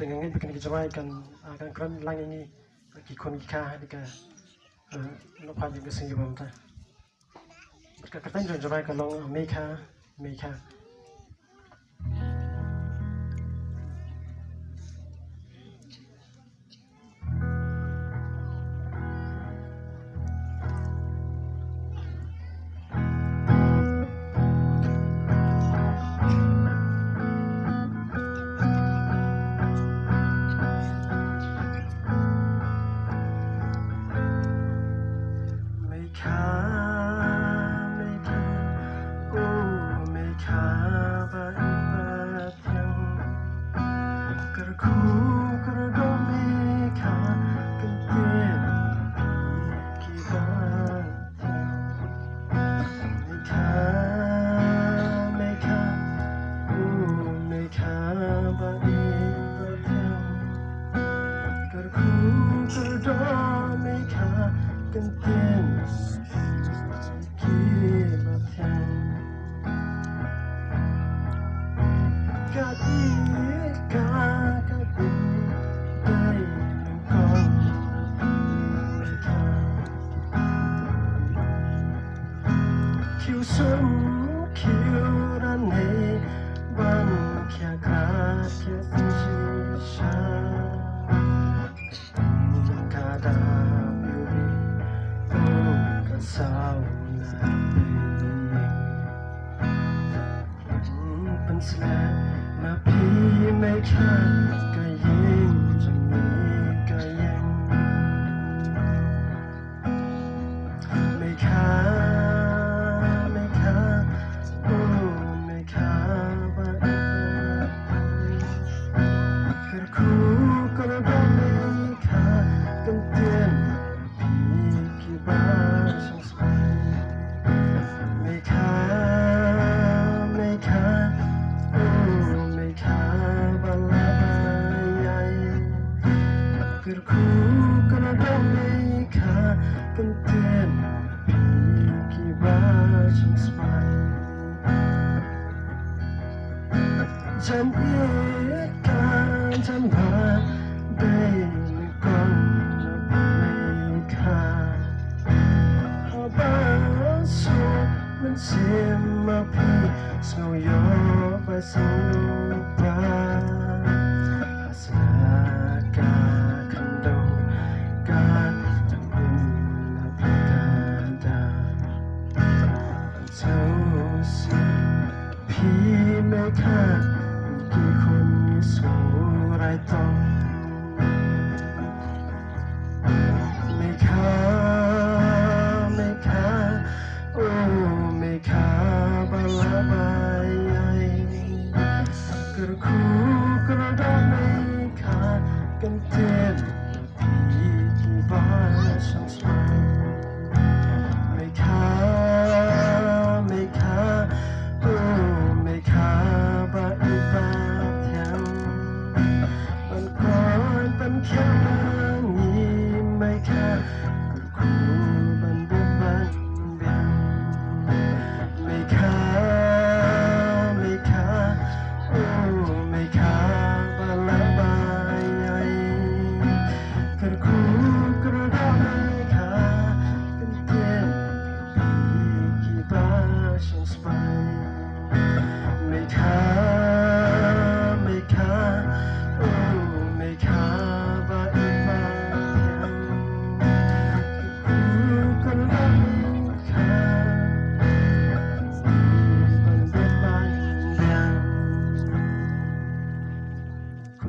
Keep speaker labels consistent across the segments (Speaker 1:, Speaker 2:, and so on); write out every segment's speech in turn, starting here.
Speaker 1: dengan bikin kejawaikan akan keren lang ini kikon kikah di ka lupa juga sendiri bang ta katanya jawaikan long meka màพี่ไม่ข้าก็ยิ่งจะมีก็ยังไม่ค้าโอ้ไม่ค้าว่าคือคู่ก็ต้องไม่ค้ากันเตือนพี่บ้าช่างสบายไม่ค้าคู่ก็ต้องไม่ขาดกันเตือนกี่ว่าฉันสบายฉันเหตุการณ์ฉันผ่านได้ไม่ก่อนจะไม่ขาดเอาบ้านสุดมันเสียมาพี่สโนว์ยอไปสู่ปลาไม่ค่ากี่คนสู่ไรต้องไม่ค่าโอ้ไม่ค่าบาลาบายกระคู่กระดองไม่ค่ากันเตือนที่บ้านฉันสบายไม่ค่าโอ้ไม่ค่าเป็นแค่นี้ไม่แค่คู่บันเบียนไม่ค่าโอ้ไม่ค่าบาลาบายกระคู่กระดองไม่ค่าเป็นเพื่อนกี่บ้าฉันสบายไม่ค่าโอ้ไม่ค่า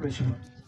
Speaker 1: Хорошо.